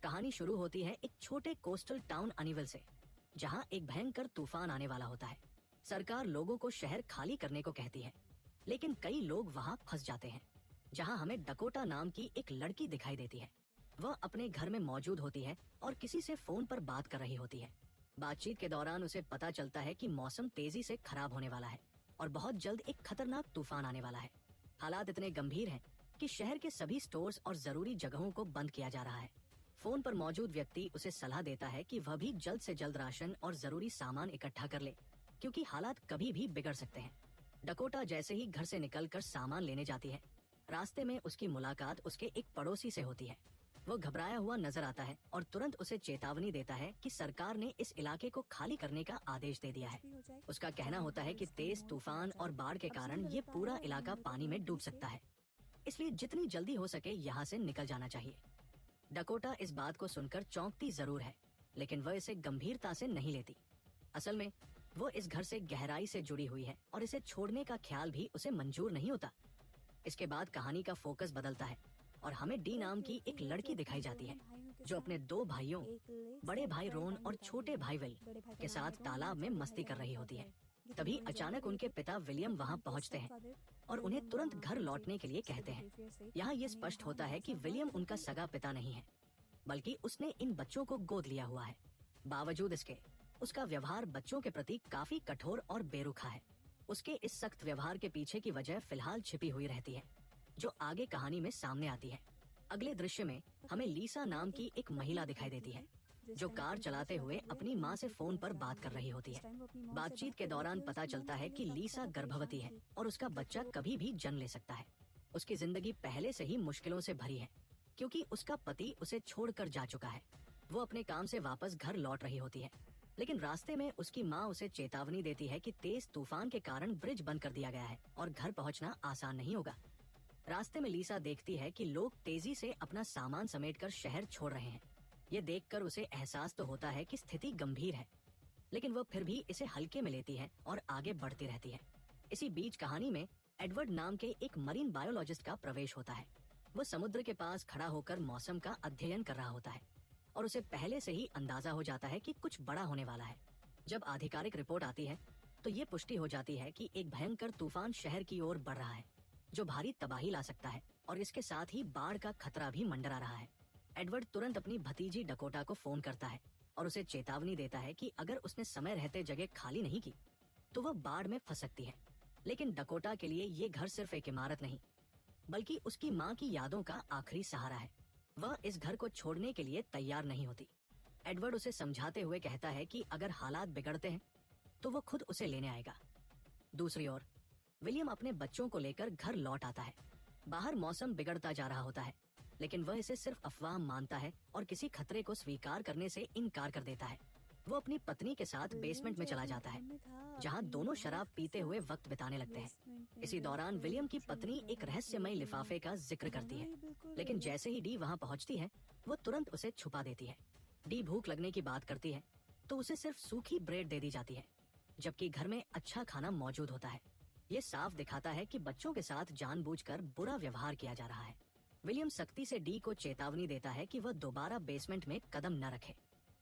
कहानी शुरू होती है एक छोटे कोस्टल टाउन अनिवल से, जहां एक भयंकर तूफान आने वाला होता है। सरकार लोगों को शहर खाली करने को कहती है, लेकिन कई लोग वहां फंस जाते हैं। जहां हमें डकोटा नाम की एक लड़की दिखाई देती है। वह अपने घर में मौजूद होती है और किसी से फोन पर बात कर रही होती है। बातचीत के दौरान उसे पता चलता है कि मौसम तेजी से खराब होने वाला है और बहुत जल्द एक खतरनाक तूफान आने वाला है। हालात इतने गंभीर हैं कि शहर के सभी स्टोर्स और जरूरी जगहों को बंद किया जा रहा है। फोन पर मौजूद व्यक्ति उसे सलाह देता है कि वह भी जल्द से जल्द राशन और जरूरी सामान इकट्ठा कर ले, क्योंकि हालात कभी भी बिगड़ सकते हैं। डकोटा जैसे ही घर से निकलकर सामान लेने जाती है, रास्ते में उसकी मुलाकात उसके एक पड़ोसी से होती है। वो घबराया हुआ नजर आता है और तुरंत उसे चेतावनी देता है कि सरकार ने इस इलाके को खाली करने का आदेश दे दिया है। उसका कहना होता है कि तेज तूफान और बाढ़ के कारण ये पूरा इलाका पानी में डूब सकता है, इसलिए जितनी जल्दी हो सके यहाँ से निकल जाना चाहिए। डकोटा इस बात को सुनकर चौंकती जरूर है, लेकिन वह इसे गंभीरता से नहीं लेती। असल में वो इस घर से गहराई से जुड़ी हुई है और इसे छोड़ने का ख्याल भी उसे मंजूर नहीं होता। इसके बाद कहानी का फोकस बदलता है और हमें डी नाम की एक लड़की दिखाई जाती है, जो अपने दो भाइयों, बड़े भाई रोन और छोटे भाई विल के साथ तालाब में मस्ती कर रही होती है। तभी अचानक उनके पिता विलियम वहां पहुंचते हैं और उन्हें तुरंत घर लौटने के लिए कहते हैं। यहाँ ये स्पष्ट होता है कि विलियम उनका सगा पिता नहीं है, बल्कि उसने इन बच्चों को गोद लिया हुआ है। बावजूद इसके उसका व्यवहार बच्चों के प्रति काफी कठोर और बेरुखा है। उसके इस सख्त व्यवहार के पीछे की वजह फिलहाल छिपी हुई रहती है, जो आगे कहानी में सामने आती है। अगले दृश्य में हमें लीसा नाम की एक महिला दिखाई देती है, जो कार चलाते हुए अपनी मां से फोन पर बात कर रही होती है। बातचीत के दौरान पता चलता है कि लीसा गर्भवती है और उसका बच्चा कभी भी जन्म ले सकता है। उसकी जिंदगी पहले से ही मुश्किलों से भरी है, क्योंकि उसका पति उसे छोड़कर जा चुका है। वो अपने काम से वापस घर लौट रही होती है, लेकिन रास्ते में उसकी माँ उसे चेतावनी देती है कि तेज तूफान के कारण ब्रिज बंद कर दिया गया है और घर पहुँचना आसान नहीं होगा। रास्ते में लीसा देखती है कि लोग तेजी से अपना सामान समेटकर शहर छोड़ रहे हैं। ये देखकर उसे एहसास तो होता है कि स्थिति गंभीर है, लेकिन वह फिर भी इसे हल्के में लेती है और आगे बढ़ती रहती है। इसी बीच कहानी में एडवर्ड नाम के एक मरीन बायोलॉजिस्ट का प्रवेश होता है। वो समुद्र के पास खड़ा होकर मौसम का अध्ययन कर रहा होता है और उसे पहले से ही अंदाजा हो जाता है कि कुछ बड़ा होने वाला है। जब आधिकारिक रिपोर्ट आती है तो ये पुष्टि हो जाती है कि एक भयंकर तूफान शहर की ओर बढ़ रहा है, जो भारी तबाही ला सकता है और इसके साथ ही बाढ़ का खतरा भी मंडरा रहा है। एडवर्ड तुरंत अपनी भतीजी डकोटा को फोन करता है और उसे चेतावनी देता है कि अगर उसने समय रहते जगह खाली नहीं की तो वह बाढ़ में फंस सकती है। लेकिन डकोटा के लिए ये घर सिर्फ एक इमारत नहीं, बल्कि उसकी माँ की यादों का आखिरी सहारा है। वह इस घर को छोड़ने के लिए तैयार नहीं होती। एडवर्ड उसे समझाते हुए कहता है कि अगर हालात बिगड़ते हैं तो वो खुद उसे लेने आएगा। दूसरी ओर विलियम अपने बच्चों को लेकर घर लौट आता है। बाहर मौसम बिगड़ता जा रहा होता है, लेकिन वह इसे सिर्फ अफवाह मानता है और किसी खतरे को स्वीकार करने से इनकार कर देता है। वो अपनी पत्नी के साथ बेसमेंट में चला जाता है, जहां दोनों शराब पीते हुए वक्त बिताने लगते हैं। इसी दौरान विलियम की पत्नी एक रहस्यमय लिफाफे का जिक्र करती है, लेकिन जैसे ही डी वहां पहुंचती है, वो तुरंत उसे छुपा देती है। डी भूख लगने की बात करती है तो उसे सिर्फ सूखी ब्रेड दे दी जाती है, जबकि घर में अच्छा खाना मौजूद होता है। ये साफ दिखाता है कि बच्चों के साथ जानबूझकर बुरा व्यवहार किया जा रहा है। विलियम सख्ती से डी को चेतावनी देता है कि वह दोबारा बेसमेंट में कदम न रखे।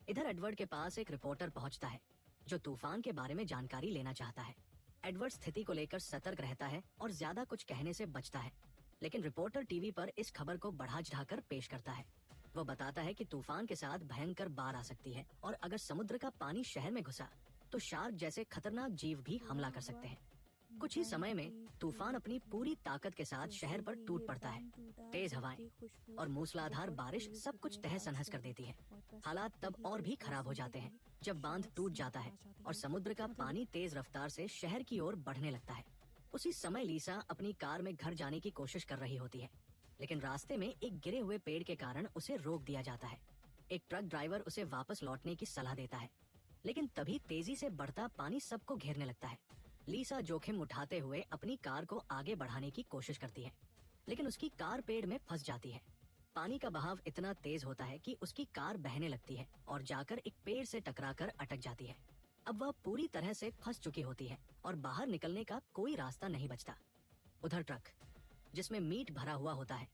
इधर एडवर्ड के पास एक रिपोर्टर पहुंचता है, जो तूफान के बारे में जानकारी लेना चाहता है। एडवर्ड स्थिति को लेकर सतर्क रहता है और ज्यादा कुछ कहने से बचता है, लेकिन रिपोर्टर टीवी पर इस खबर को बढ़ा चढ़ाकर पेश करता है। वो बताता है कि तूफान के साथ भयंकर बाढ़ आ सकती है और अगर समुद्र का पानी शहर में घुसा तो शार्क जैसे खतरनाक जीव भी हमला कर सकते हैं। कुछ ही समय में तूफान अपनी पूरी ताकत के साथ शहर पर टूट पड़ता है। तेज हवाएं और मूसलाधार बारिश सब कुछ तहस नहस कर देती है। हालात तब और भी खराब हो जाते हैं जब बांध टूट जाता है और समुद्र का पानी तेज रफ्तार से शहर की ओर बढ़ने लगता है। उसी समय लीसा अपनी कार में घर जाने की कोशिश कर रही होती है, लेकिन रास्ते में एक गिरे हुए पेड़ के कारण उसे रोक दिया जाता है। एक ट्रक ड्राइवर उसे वापस लौटने की सलाह देता है, लेकिन तभी तेजी से बढ़ता पानी सबको घेरने लगता है। लीसा जोखिम उठाते हुए अपनी कार को आगे बढ़ाने की कोशिश करती है, लेकिन उसकी कार पेड़ में फंस जाती है। पानी का बहाव इतना तेज होता है कि उसकी कार बहने लगती है और जाकर एक पेड़ से टकराकर अटक जाती है। अब वह पूरी तरह से फंस चुकी होती है और बाहर निकलने का कोई रास्ता नहीं बचता। उधर ट्रक, जिसमें मीट भरा हुआ होता है,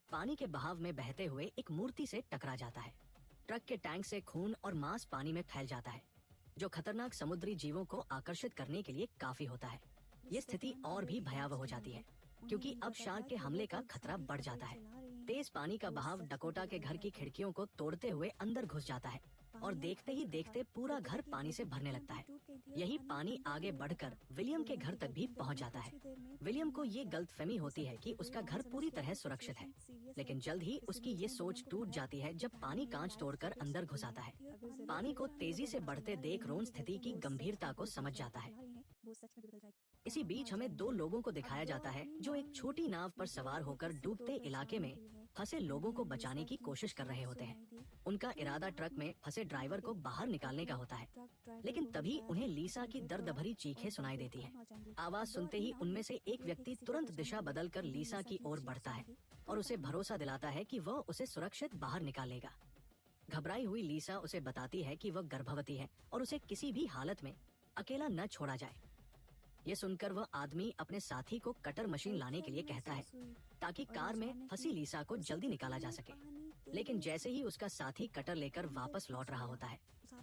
पानी के बहाव में बहते हुए एक मूर्ति से टकरा जाता है। ट्रक के टैंक से खून और मांस पानी में फैल जाता है, जो खतरनाक समुद्री जीवों को आकर्षित करने के लिए काफी होता है। ये स्थिति और भी भयावह हो जाती है क्योंकि अब शार्क के हमले का खतरा बढ़ जाता है। तेज पानी का बहाव डकोटा के घर की खिड़कियों को तोड़ते हुए अंदर घुस जाता है और देखते ही देखते पूरा घर पानी से भरने लगता है। यही पानी आगे बढ़कर विलियम के घर तक भी पहुंच जाता है। विलियम को ये गलतफहमी होती है कि उसका घर पूरी तरह सुरक्षित है, लेकिन जल्द ही उसकी ये सोच टूट जाती है जब पानी कांच तोड़कर अंदर घुस आता है। पानी को तेजी से बढ़ते देख रोन स्थिति की गंभीरता को समझ जाता है। इसी बीच हमें दो लोगों को दिखाया जाता है जो एक छोटी नाव पर सवार होकर डूबते इलाके में फंसे लोगों को बचाने की कोशिश कर रहे होते हैं। उनका इरादा ट्रक में फंसे ड्राइवर को बाहर निकालने का होता है, लेकिन तभी उन्हें लीसा की दर्द भरी चीखें सुनाई देती हैं। आवाज सुनते ही उनमें से एक व्यक्ति तुरंत दिशा बदलकर लीसा की ओर बढ़ता है और उसे भरोसा दिलाता है कि वह उसे सुरक्षित बाहर निकालेगा। घबराई हुई लीसा उसे बताती है कि वह गर्भवती है और उसे किसी भी हालत में अकेला न छोड़ा जाए। ये सुनकर वह आदमी अपने साथी को कटर मशीन लाने के लिए कहता है ताकि कार में फंसी लीसा को जल्दी निकाला जा सके। लेकिन जैसे ही उसका साथी कटर लेकर वापस लौट रहा होता है,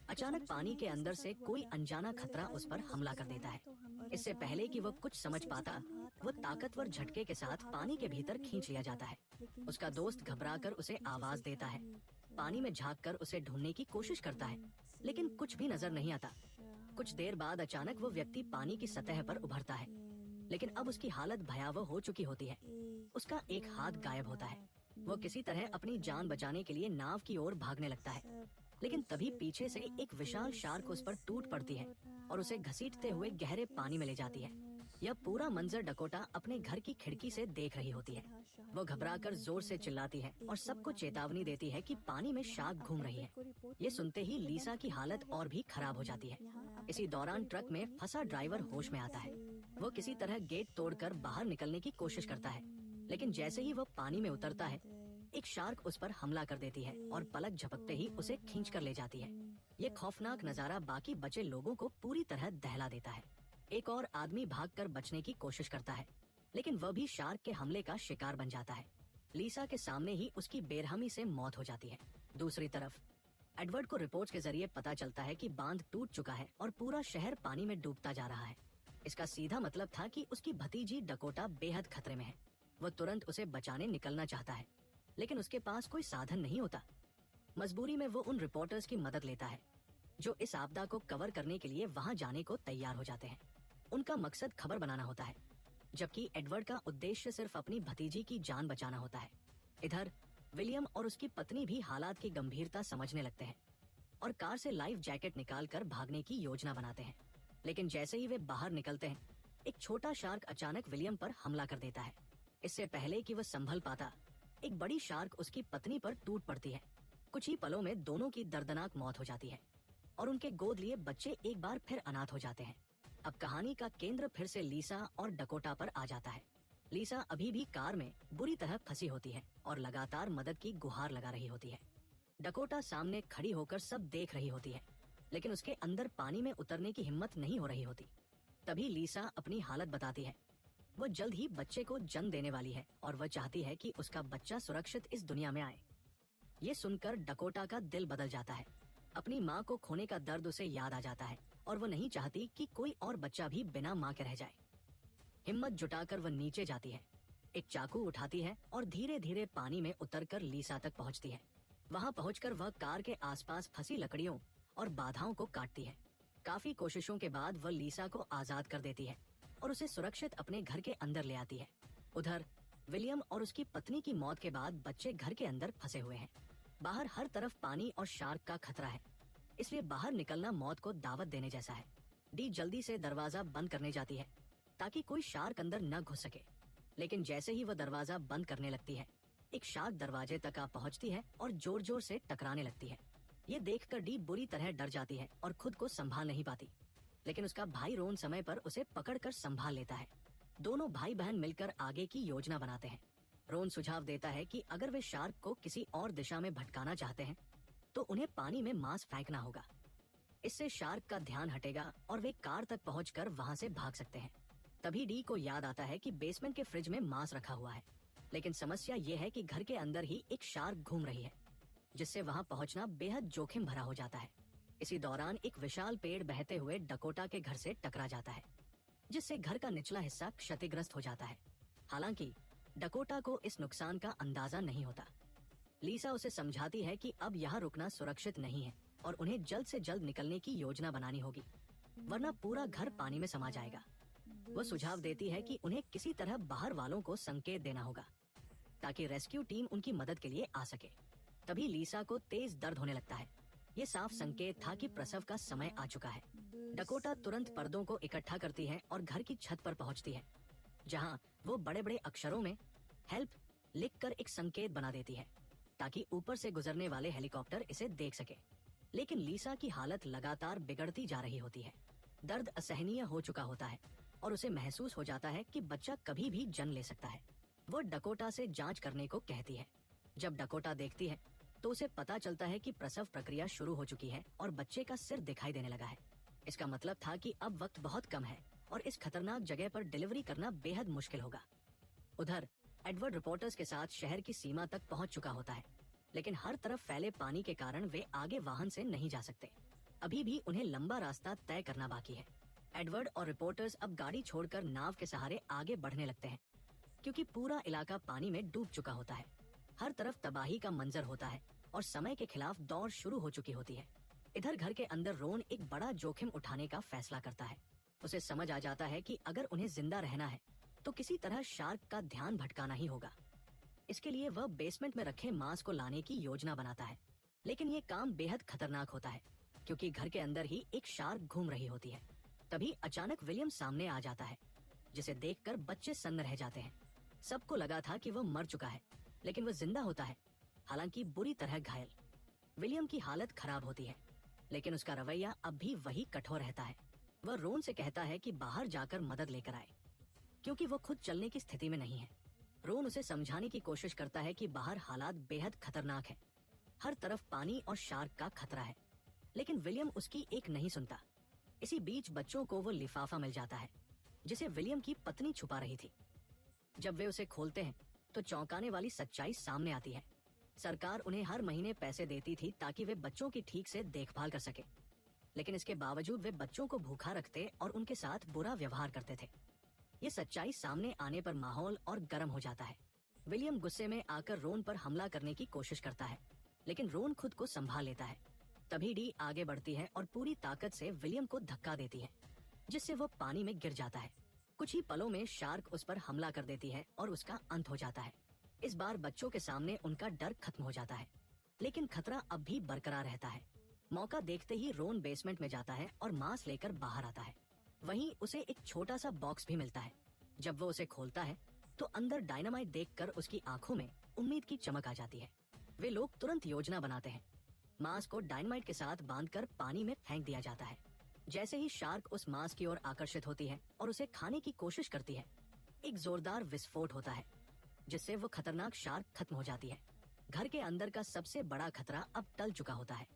अचानक पानी के अंदर से कोई अनजाना खतरा उस पर हमला कर देता है। इससे पहले कि वह कुछ समझ पाता, वह ताकतवर झटके के साथ पानी के भीतर खींच लिया जाता है। उसका दोस्त घबराकर उसे आवाज देता है, पानी में झांककर उसे ढूंढने की कोशिश करता है, लेकिन कुछ भी नजर नहीं आता। कुछ देर बाद अचानक वो व्यक्ति पानी की सतह पर उभरता है, लेकिन अब उसकी हालत भयावह हो चुकी होती है। उसका एक हाथ गायब होता है। वो किसी तरह अपनी जान बचाने के लिए नाव की ओर भागने लगता है, लेकिन तभी पीछे से एक विशाल शार्क उस पर टूट पड़ती है और उसे घसीटते हुए गहरे पानी में ले जाती है। यह पूरा मंजर डकोटा अपने घर की खिड़की से देख रही होती है। वो घबराकर जोर से चिल्लाती है और सबको चेतावनी देती है कि पानी में शार्क घूम रही है। ये सुनते ही लीसा की हालत और भी खराब हो जाती है। इसी दौरान ट्रक में फंसा ड्राइवर होश में आता है। वो किसी तरह गेट तोड़कर बाहर निकलने की कोशिश करता है, लेकिन जैसे ही वो पानी में उतरता है, एक शार्क उस पर हमला कर देती है और पलक झपकते ही उसे खींच कर ले जाती है। ये खौफनाक नजारा बाकी बचे लोगों को पूरी तरह दहला देता है। एक और आदमी भागकर बचने की कोशिश करता है, लेकिन वह भी शार्क के हमले का शिकार बन जाता है। लीसा के सामने ही उसकी बेरहमी से मौत हो जाती है। दूसरी तरफ एडवर्ड को रिपोर्ट्स के जरिए पता चलता है कि बांध टूट चुका है और पूरा शहर पानी में डूबता जा रहा है। इसका सीधा मतलब था कि उसकी भतीजी डकोटा बेहद खतरे में है। वह तुरंत उसे बचाने निकलना चाहता है, लेकिन उसके पास कोई साधन नहीं होता। मजबूरी में वो उन रिपोर्टर्स की मदद लेता है जो इस आपदा को कवर करने के लिए वहां जाने को तैयार हो जाते हैं। उनका मकसद खबर बनाना होता है, जबकि एडवर्ड का उद्देश्य सिर्फ अपनी भतीजी की जान बचाना होता है। इधर विलियम और उसकी पत्नी भी हालात की गंभीरता समझने लगते हैं और कार से लाइफ जैकेट निकालकर भागने की योजना बनाते हैं। लेकिन जैसे ही वे बाहर निकलते हैं, एक छोटा शार्क अचानक विलियम पर हमला कर देता है। इससे पहले कि वह संभल पाता, एक बड़ी शार्क उसकी पत्नी पर टूट पड़ती है। कुछ ही पलों में दोनों की दर्दनाक मौत हो जाती है और उनके गोद लिए बच्चे एक बार फिर अनाथ हो जाते हैं। अब कहानी का केंद्र फिर से लीसा और डकोटा पर आ जाता है। लीसा अभी भी कार में बुरी तरह फंसी होती है और लगातार मदद की गुहार लगा रही होती है। डकोटा सामने खड़ी होकर सब देख रही होती है, लेकिन उसके अंदर पानी में उतरने की हिम्मत नहीं हो रही होती। तभी लीसा अपनी हालत बताती है। वह जल्द ही बच्चे को जन्म देने वाली है और वह चाहती है कि उसका बच्चा सुरक्षित इस दुनिया में आए। ये सुनकर डकोटा का दिल बदल जाता है। अपनी माँ को खोने का दर्द उसे याद आ जाता है और वह नहीं चाहती कि कोई और बच्चा भी बिना माँ के रह जाए। हिम्मत जुटाकर वह नीचे जाती है, एक चाकू उठाती है और धीरे धीरे पानी में उतरकर लीसा तक पहुंचती है। वहां पहुंचकर वह कार के आसपास फंसी लकड़ियों और बाधाओं को काटती है। काफी कोशिशों के बाद वह लीसा को आजाद कर देती है और उसे सुरक्षित अपने घर के अंदर ले आती है। उधर विलियम और उसकी पत्नी की मौत के बाद बच्चे घर के अंदर फंसे हुए हैं। बाहर हर तरफ पानी और शार्क का खतरा है, इसलिए बाहर निकलना मौत को दावत देने जैसा है। डी जल्दी से दरवाजा बंद करने जाती है ताकि कोई शार्क अंदर न घुस सके, लेकिन जैसे ही वह दरवाजा बंद करने लगती है, एक शार्क दरवाजे तक आ पहुंचती है और जोर जोर से टकराने लगती है। ये देखकर डी बुरी तरह डर जाती है और खुद को संभाल नहीं पाती, लेकिन उसका भाई रोन समय पर उसे पकड़कर संभाल लेता है। दोनों भाई बहन मिलकर आगे की योजना बनाते हैं। रोन सुझाव देता है कि अगर वे शार्क को किसी और दिशा में भटकाना चाहते हैं तो उन्हें पानी में मांस फेंकना होगा। इससे शार्क का ध्यान हटेगा और वे कार तक पहुंचकर वहां से भाग सकते हैं। तभी डी को याद आता है कि बेसमेंट के फ्रिज में मांस रखा हुआ है, लेकिन समस्या ये है कि घर के अंदर ही एक शार्क घूम रही है। जिससे वहां पहुंचना बेहद जोखिम भरा हो जाता है। इसी दौरान एक विशाल पेड़ बहते हुए डकोटा के घर से टकरा जाता है, जिससे घर का निचला हिस्सा क्षतिग्रस्त हो जाता है। हालांकि डकोटा को इस नुकसान का अंदाजा नहीं होता। लीसा उसे समझाती है कि अब यहाँ रुकना सुरक्षित नहीं है और उन्हें जल्द से जल्द निकलने की योजना बनानी होगी, वरना पूरा घर पानी में समा जाएगा। वो सुझाव देती है कि उन्हें किसी तरह बाहर वालों को संकेत देना होगा ताकि रेस्क्यू टीम उनकी मदद के लिए आ सके। तभी लीसा को तेज दर्द होने लगता है। ये साफ संकेत था कि प्रसव का समय आ चुका है। डकोटा तुरंत पर्दों को इकट्ठा करती है और घर की छत पर पहुंचती है, जहां वो बड़े बड़े अक्षरों में हेल्प लिखकर एक संकेत बना देती है ताकि ऊपर से गुजरने वाले हेलीकॉप्टर इसे देख सके। लेकिन लीसा की हालत लगातार बिगड़ती जा रही होती है। दर्द असहनीय हो चुका होता है और उसे महसूस हो जाता है कि बच्चा कभी भी जन्म ले सकता है। वो डकोटा से जांच करने को कहती है। जब डकोटा देखती है तो उसे पता चलता है कि प्रसव प्रक्रिया शुरू हो चुकी है और बच्चे का सिर दिखाई देने लगा है। इसका मतलब था कि अब वक्त बहुत कम है और इस खतरनाक जगह पर डिलीवरी करना बेहद मुश्किल होगा। उधर एडवर्ड रिपोर्टर्स के साथ शहर की सीमा तक पहुंच चुका होता है, लेकिन हर तरफ फैले पानी के कारण वे आगे वाहन से नहीं जा सकते। अभी भी उन्हें लंबा रास्ता तय करना बाकी है। एडवर्ड और रिपोर्टर्स अब गाड़ी छोड़कर नाव के सहारे आगे बढ़ने लगते हैं, क्योंकि पूरा इलाका पानी में डूब चुका होता है। हर तरफ तबाही का मंजर होता है और समय के खिलाफ दौड़ शुरू हो चुकी होती है। इधर घर के अंदर रोन एक बड़ा जोखिम उठाने का फैसला करता है। उसे समझ आ जाता है कि अगर उन्हें जिंदा रहना है तो किसी तरह शार्क का ध्यान भटकाना ही होगा। इसके लिए वह बेसमेंट में रखे मांस को लाने की योजना बनाता है, लेकिन ये काम बेहद खतरनाक होता है क्योंकि घर के अंदर ही एक शार्क घूम रही होती है। तभी अचानक विलियम सामने आ जाता है, जिसे देखकर बच्चे सन्न रह जाते हैं। सबको लगा था कि वह मर चुका है, लेकिन वह जिंदा होता है, हालांकि बुरी तरह घायल। विलियम की हालत खराब होती है, लेकिन उसका रवैया अब भी वही कठोर रहता है। वह रोन से कहता है कि बाहर जाकर मदद लेकर आए, क्योंकि वो खुद चलने की स्थिति में नहीं है। रोन उसे समझाने की कोशिश करता है कि बाहर हालात बेहद खतरनाक है, हर तरफ पानी और शार्क का खतरा है, लेकिन विलियम उसकी एक नहीं सुनता। इसी बीच बच्चों को वो लिफाफा मिल जाता है, जिसे विलियम की पत्नी छुपा रही थी। जब वे उसे खोलते हैं तो चौंकाने वाली सच्चाई सामने आती है। सरकार उन्हें हर महीने पैसे देती थी ताकि वे बच्चों की ठीक से देखभाल कर सके, लेकिन इसके बावजूद वे बच्चों को भूखा रखते और उनके साथ बुरा व्यवहार करते थे। ये सच्चाई सामने आने पर माहौल और गर्म हो जाता है। विलियम गुस्से में आकर रोन पर हमला करने की कोशिश करता है, लेकिन रोन खुद को संभाल लेता है। तभी डी आगे बढ़ती है और पूरी ताकत से विलियम को धक्का देती है, जिससे वो पानी में गिर जाता है। कुछ ही पलों में शार्क उस पर हमला कर देती है और उसका अंत हो जाता है। इस बार बच्चों के सामने उनका डर खत्म हो जाता है, लेकिन खतरा अब भी बरकरार रहता है। मौका देखते ही रोन बेसमेंट में जाता है और मांस लेकर बाहर आता है। वहीं उसे एक छोटा सा बॉक्स भी मिलता है। जब वो उसे खोलता है तो अंदर डायनामाइट देखकर उसकी आंखों में उम्मीद की चमक आ जाती है। वे लोग तुरंत योजना बनाते हैं। मांस को डायनामाइट के साथ बांधकर पानी में फेंक दिया जाता है। जैसे ही शार्क उस मांस की ओर आकर्षित होती है और उसे खाने की कोशिश करती है, एक जोरदार विस्फोट होता है, जिससे वो खतरनाक शार्क खत्म हो जाती है। घर के अंदर का सबसे बड़ा खतरा अब टल चुका होता है।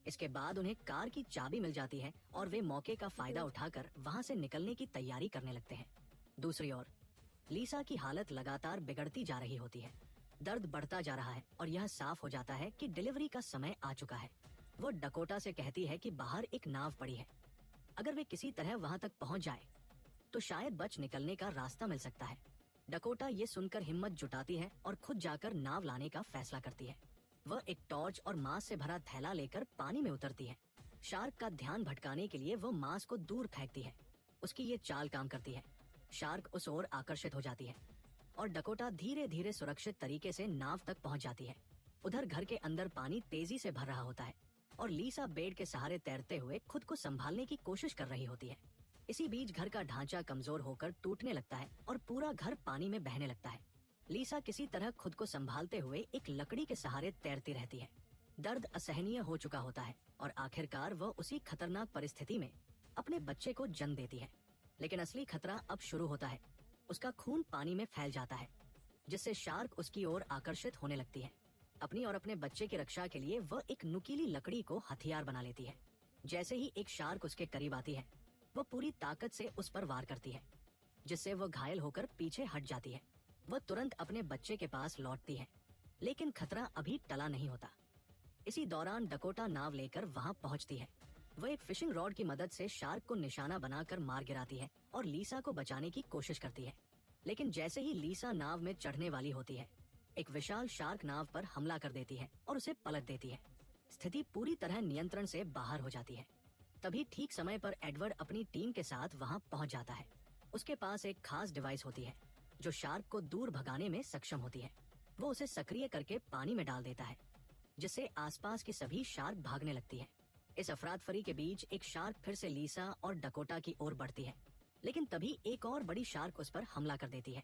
इसके बाद उन्हें कार की चाबी मिल जाती है और वे मौके का फायदा उठाकर वहां से निकलने की तैयारी करने लगते हैं। दूसरी ओर लीसा की हालत लगातार बिगड़ती जा रही होती है। दर्द बढ़ता जा रहा है और यह साफ हो जाता है कि डिलीवरी का समय आ चुका है। वो डकोटा से कहती है कि बाहर एक नाव पड़ी है, अगर वे किसी तरह वहां तक पहुंच जाए तो शायद बच निकलने का रास्ता मिल सकता है। डकोटा ये सुनकर हिम्मत जुटाती है और खुद जाकर नाव लाने का फैसला करती है। वह एक टॉर्च और मांस से भरा थैला लेकर पानी में उतरती है। शार्क का ध्यान भटकाने के लिए वो मांस को दूर फेंकती है। उसकी ये चाल काम करती है। शार्क उस ओर आकर्षित हो जाती है और डकोटा धीरे धीरे सुरक्षित तरीके से नाव तक पहुंच जाती है। उधर घर के अंदर पानी तेजी से भर रहा होता है और लीसा बेड के सहारे तैरते हुए खुद को संभालने की कोशिश कर रही होती है। इसी बीच घर का ढांचा कमजोर होकर टूटने लगता है और पूरा घर पानी में बहने लगता है। लीसा किसी तरह खुद को संभालते हुए एक लकड़ी के सहारे तैरती रहती है। दर्द असहनीय हो चुका होता है और आखिरकार वह उसी खतरनाक परिस्थिति में अपने बच्चे को जन्म देती है। लेकिन असली खतरा अब शुरू होता है। उसका खून पानी में फैल जाता है, जिससे शार्क उसकी ओर आकर्षित होने लगती है। अपनी और अपने बच्चे की रक्षा के लिए वह एक नुकीली लकड़ी को हथियार बना लेती है। जैसे ही एक शार्क उसके करीब आती है, वह पूरी ताकत से उस पर वार करती है, जिससे वह घायल होकर पीछे हट जाती है। वह तुरंत अपने बच्चे के पास लौटती है, लेकिन खतरा अभी टला नहीं होता। इसी दौरान डकोटा नाव लेकर वहां पहुंचती है। वह एक फिशिंग रॉड की मदद से शार्क को निशाना बनाकर मार गिराती है और लीसा को बचाने की कोशिश करती है। लेकिन जैसे ही लीसा नाव में चढ़ने वाली होती है, एक विशाल शार्क नाव पर हमला कर देती है और उसे पलट देती है। स्थिति पूरी तरह नियंत्रण से बाहर हो जाती है। तभी ठीक समय पर एडवर्ड अपनी टीम के साथ वहां पहुंच जाता है। उसके पास एक खास डिवाइस होती है जो शार्क को दूर भगाने में सक्षम होती है। वो उसे सक्रिय करके पानी में डाल देता है, जिससे आसपास की सभी शार्क भागने लगती है। इस अफरातफरी के बीच एक शार्क फिर से लीसा और डकोटा की ओर बढ़ती है, लेकिन तभी एक और बड़ी शार्क उस पर हमला कर देती है,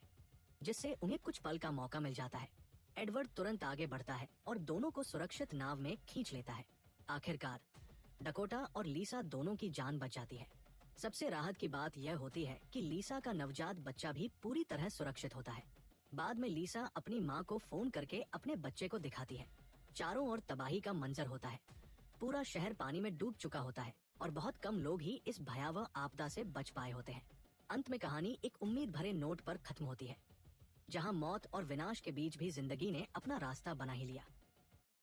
जिससे उन्हें कुछ पल का मौका मिल जाता है। एडवर्ड तुरंत आगे बढ़ता है और दोनों को सुरक्षित नाव में खींच लेता है। आखिरकार डकोटा और लीसा दोनों की जान बच जाती है। सबसे राहत की बात यह होती है कि लीसा का नवजात बच्चा भी पूरी तरह सुरक्षित होता है। बाद में लीसा अपनी माँ को फोन करके अपने बच्चे को दिखाती है। चारों ओर तबाही का मंजर होता है। पूरा शहर पानी में डूब चुका होता है और बहुत कम लोग ही इस भयावह आपदा से बच पाए होते हैं। अंत में कहानी एक उम्मीद भरे नोट पर खत्म होती है, जहां मौत और विनाश के बीच भी जिंदगी ने अपना रास्ता बना ही लिया।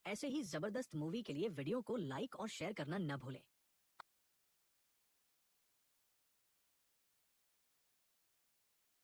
ऐसे ही जबरदस्त मूवी के लिए वीडियो को लाइक और शेयर करना न भूलें।